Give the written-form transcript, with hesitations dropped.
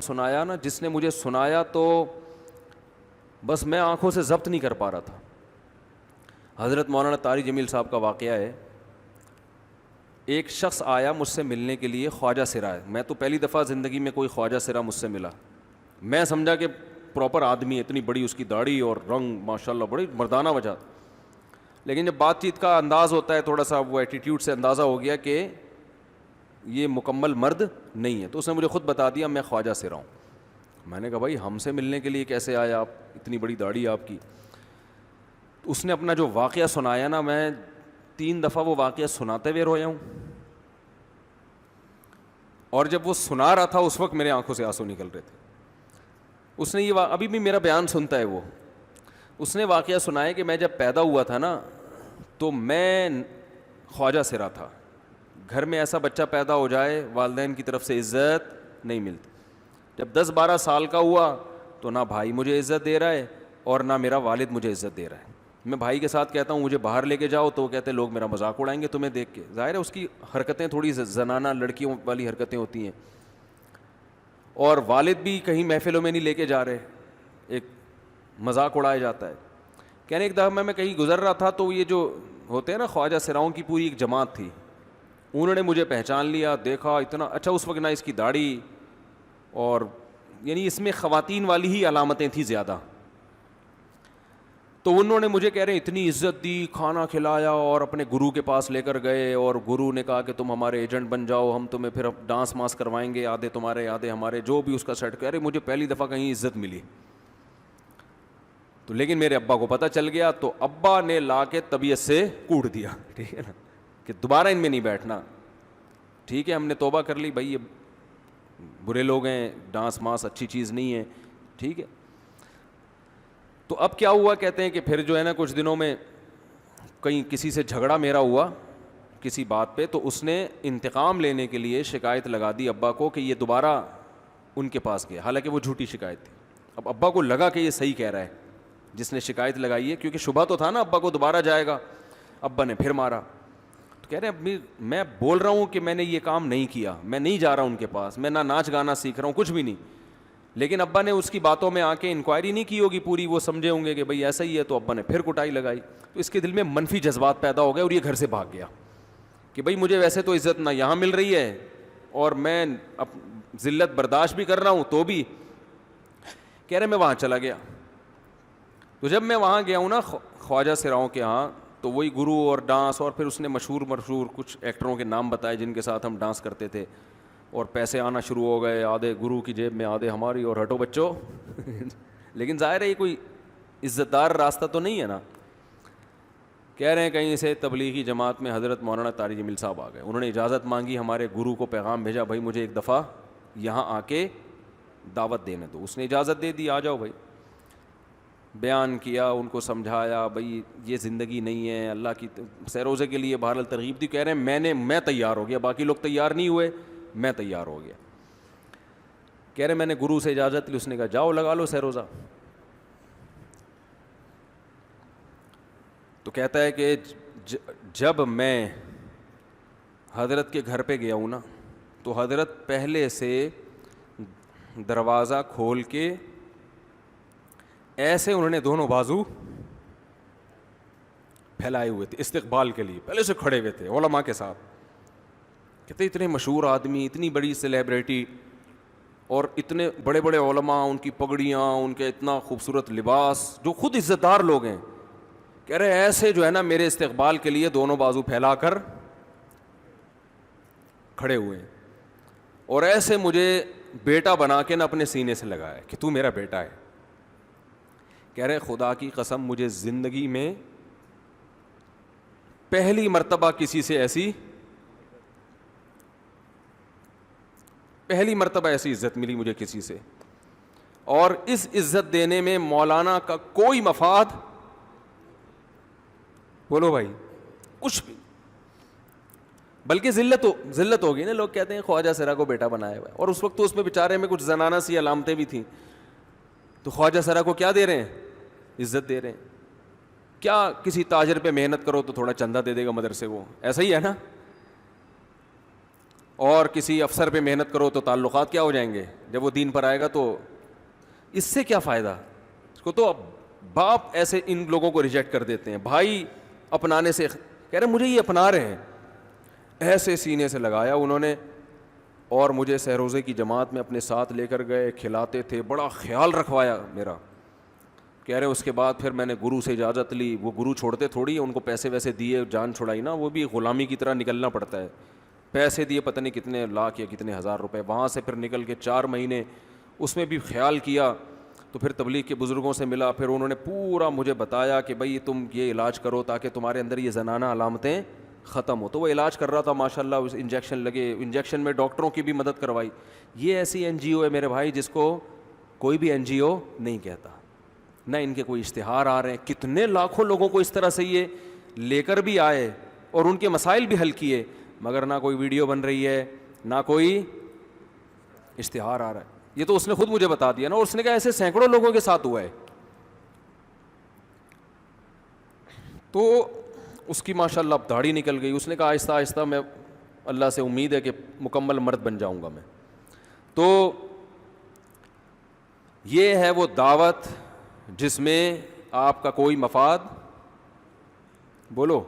سنایا نا، جس نے مجھے سنایا تو بس میں آنکھوں سے ضبط نہیں کر پا رہا تھا. حضرت مولانا طارق جمیل صاحب کا واقعہ ہے. ایک شخص آیا مجھ سے ملنے کے لیے، خواجہ سرا ہے. میں تو پہلی دفعہ زندگی میں کوئی خواجہ سرا مجھ سے ملا. میں سمجھا کہ پراپر آدمی ہے، اتنی بڑی اس کی داڑھی اور رنگ ماشاءاللہ بڑی مردانہ وجہ. لیکن جب بات چیت کا انداز ہوتا ہے تھوڑا سا، وہ ایٹیٹیوڈ سے اندازہ ہو گیا کہ یہ مکمل مرد نہیں ہے. تو اس نے مجھے خود بتا دیا میں خواجہ سرا ہوں. میں نے کہا بھائی ہم سے ملنے کے لیے کیسے آئے آپ، اتنی بڑی داڑھی آپ کی. اس نے اپنا جو واقعہ سنایا نا، میں 3 دفعہ وہ واقعہ سناتے ہوئے رویا ہوں. اور جب وہ سنا رہا تھا اس وقت میرے آنکھوں سے آنسو نکل رہے تھے. اس نے یہ ابھی بھی میرا بیان سنتا ہے وہ. اس نے واقعہ سنایا کہ میں جب پیدا ہوا تھا نا تو میں خواجہ سرا تھا. گھر میں ایسا بچہ پیدا ہو جائے والدین کی طرف سے عزت نہیں ملتی. جب 10-12 سال کا ہوا تو نہ بھائی مجھے عزت دے رہا ہے اور نہ میرا والد مجھے عزت دے رہا ہے. میں بھائی کے ساتھ کہتا ہوں مجھے باہر لے کے جاؤ تو وہ کہتے ہیں لوگ میرا مذاق اڑائیں گے تمہیں دیکھ کے. ظاہر ہے اس کی حرکتیں تھوڑی زنانہ لڑکیوں والی حرکتیں ہوتی ہیں. اور والد بھی کہیں محفلوں میں نہیں لے کے جا رہے، ایک مذاق اڑایا جاتا ہے. کہنے ایک دفعہ میں کہیں گزر رہا تھا تو یہ جو ہوتے ہیں نا خواجہ سراؤں کی پوری ایک جماعت تھی، انہوں نے مجھے پہچان لیا، دیکھا اتنا اچھا. اس وقت نہ اس کی داڑھی، اور یعنی اس میں خواتین والی ہی علامتیں تھیں زیادہ. تو انہوں نے مجھے کہہ رہے ہیں اتنی عزت دی، کھانا کھلایا اور اپنے گرو کے پاس لے کر گئے. اور گرو نے کہا کہ تم ہمارے ایجنٹ بن جاؤ، ہم تمہیں پھر ڈانس ماس کروائیں گے، آدھے تمہارے آدھے ہمارے، جو بھی اس کا سیٹ. کہہ رہے مجھے پہلی دفعہ کہیں عزت ملی. تو لیکن میرے ابا کو پتہ چل گیا تو ابا نے لا کے طبیعت سے کوٹ دیا، ٹھیک ہے نا، کہ دوبارہ ان میں نہیں بیٹھنا. ٹھیک ہے ہم نے توبہ کر لی بھائی، یہ برے لوگ ہیں، ڈانس ماس اچھی چیز نہیں ہے. ٹھیک ہے. تو اب کیا ہوا، کہتے ہیں کہ پھر جو ہے نا کچھ دنوں میں کہیں کسی سے جھگڑا میرا ہوا کسی بات پہ، تو اس نے انتقام لینے کے لیے شکایت لگا دی ابا کو کہ یہ دوبارہ ان کے پاس گیا. حالانکہ وہ جھوٹی شکایت تھی. اب ابا کو لگا کہ یہ صحیح کہہ رہا ہے جس نے شکایت لگائی ہے، کیونکہ شبہ تو تھا نا ابا کو دوبارہ جائے گا. ابا نے پھر مارا. تو کہہ رہے ہیں میں بول رہا ہوں کہ میں نے یہ کام نہیں کیا، میں نہیں جا رہا ان کے پاس، میں نہ ناچ گانا سیکھ رہا ہوں، کچھ بھی نہیں. لیکن ابا نے اس کی باتوں میں آ کے انکوائری نہیں کی ہوگی پوری، وہ سمجھے ہوں گے کہ بھئی ایسا ہی ہے. تو ابا نے پھر کٹائی لگائی. تو اس کے دل میں منفی جذبات پیدا ہو گئے اور یہ گھر سے بھاگ گیا کہ بھئی مجھے ویسے تو عزت نہ یہاں مل رہی ہے اور میں ذلت برداشت بھی کر رہا ہوں تو بھی. کہہ رہے میں وہاں چلا گیا. تو جب میں وہاں گیا ہوں نا خواجہ سراؤں کے ہاں، تو وہی گرو اور ڈانس، اور پھر اس نے مشہور کچھ ایکٹروں کے نام بتائے جن کے ساتھ ہم ڈانس کرتے تھے. اور پیسے آنا شروع ہو گئے، آدھے گرو کی جیب میں آدھے ہماری، اور ہٹو بچوں. لیکن ظاہر ہے یہ کوئی عزت دار راستہ تو نہیں ہے نا. کہہ رہے ہیں کہیں سے تبلیغی جماعت میں حضرت مولانا طارق جمیل صاحب آ گئے. انہوں نے اجازت مانگی، ہمارے گرو کو پیغام بھیجا بھائی مجھے ایک دفعہ یہاں آ کے دعوت دینے دو. اس نے اجازت دے دی، آ جاؤ بھائی. بیان کیا، ان کو سمجھایا بھائی یہ زندگی نہیں ہے، اللہ کی سیروزے کے لیے بہرحال ترغیب دی. کہہ رہے ہیں میں تیار ہو گیا، باقی لوگ تیار نہیں ہوئے، میں تیار ہو گیا. کہہ رہے میں نے گرو سے اجازت لی، اس نے کہا جاؤ لگا لو سیروزہ. تو کہتا ہے کہ جب میں حضرت کے گھر پہ گیا ہوں نا تو حضرت پہلے سے دروازہ کھول کے ایسے انہوں نے دونوں بازو پھیلائے ہوئے تھے استقبال کے لیے، پہلے سے کھڑے ہوئے تھے علماء کے ساتھ. کہتے اتنے مشہور آدمی، اتنی بڑی سیلیبریٹی، اور اتنے بڑے بڑے علماء، ان کی پگڑیاں، ان کے اتنا خوبصورت لباس، جو خود عزت دار لوگ ہیں. کہہ رہے ایسے جو ہے نا میرے استقبال کے لیے دونوں بازو پھیلا کر کھڑے ہوئے ہیں، اور ایسے مجھے بیٹا بنا کے نا اپنے سینے سے لگایا کہ تو میرا بیٹا ہے. کہہ رہے خدا کی قسم مجھے زندگی میں پہلی مرتبہ ایسی عزت ملی مجھے کسی سے. اور اس عزت دینے میں مولانا کا کوئی مفاد، بولو بھائی، کچھ بھی، بلکہ ذلت ہوگی نا. لوگ کہتے ہیں خواجہ سرا کو بیٹا بنایا ہوا ہے، اور اس وقت تو اس میں بیچارے میں کچھ زنانہ سی علامتیں بھی تھیں. تو خواجہ سرا کو کیا دے رہے ہیں؟ عزت دے رہے ہیں. کیا کسی تاجر پہ محنت کرو تو تھوڑا چندہ دے دے گا مدرسے کو، ایسا ہی ہے نا. اور کسی افسر پہ محنت کرو تو تعلقات کیا ہو جائیں گے. جب وہ دین پر آئے گا تو اس سے کیا فائدہ. اس کو تو باپ ایسے ان لوگوں کو ریجیکٹ کر دیتے ہیں. بھائی اپنانے سے کہہ رہے مجھے یہ اپنا رہے ہیں, ایسے سینے سے لگایا انہوں نے, اور مجھے سہروزے کی جماعت میں اپنے ساتھ لے کر گئے, کھلاتے تھے, بڑا خیال رکھوایا میرا. کہہ رہے اس کے بعد پھر میں نے گرو سے اجازت لی. وہ گرو چھوڑتے تھوڑی, ان کو پیسے ویسے دیے, جان چھڑائی نا, وہ بھی غلامی کی طرح نکلنا پڑتا ہے. پیسے دیے پتہ نہیں کتنے لاکھ یا کتنے ہزار روپے. وہاں سے پھر نکل کے 4 مہینے اس میں بھی خیال کیا. تو پھر تبلیغ کے بزرگوں سے ملا, پھر انہوں نے پورا مجھے بتایا کہ بھائی تم یہ علاج کرو تاکہ تمہارے اندر یہ زنانہ علامتیں ختم ہو. تو وہ علاج کر رہا تھا ماشاءاللہ, اس انجیکشن لگے, انجیکشن میں ڈاکٹروں کی بھی مدد کروائی. یہ ایسی این جی او ہے میرے بھائی جس کو کوئی بھی این جی او نہیں کہتا, نہ ان کے کوئی اشتہار آ رہے ہیں. کتنے لاکھوں لوگوں کو اس طرح سے یہ لے کر بھی آئے اور ان کے مسائل بھی حل کیے, مگر نہ کوئی ویڈیو بن رہی ہے, نہ کوئی اشتہار آ رہا ہے. یہ تو اس نے خود مجھے بتا دیا نا, اور اس نے کہا ایسے سینکڑوں لوگوں کے ساتھ ہوا ہے. تو اس کی ماشاءاللہ اب داڑھی نکل گئی. اس نے کہا آہستہ آہستہ میں اللہ سے امید ہے کہ مکمل مرد بن جاؤں گا میں. تو یہ ہے وہ دعوت جس میں آپ کا کوئی مفاد, بولو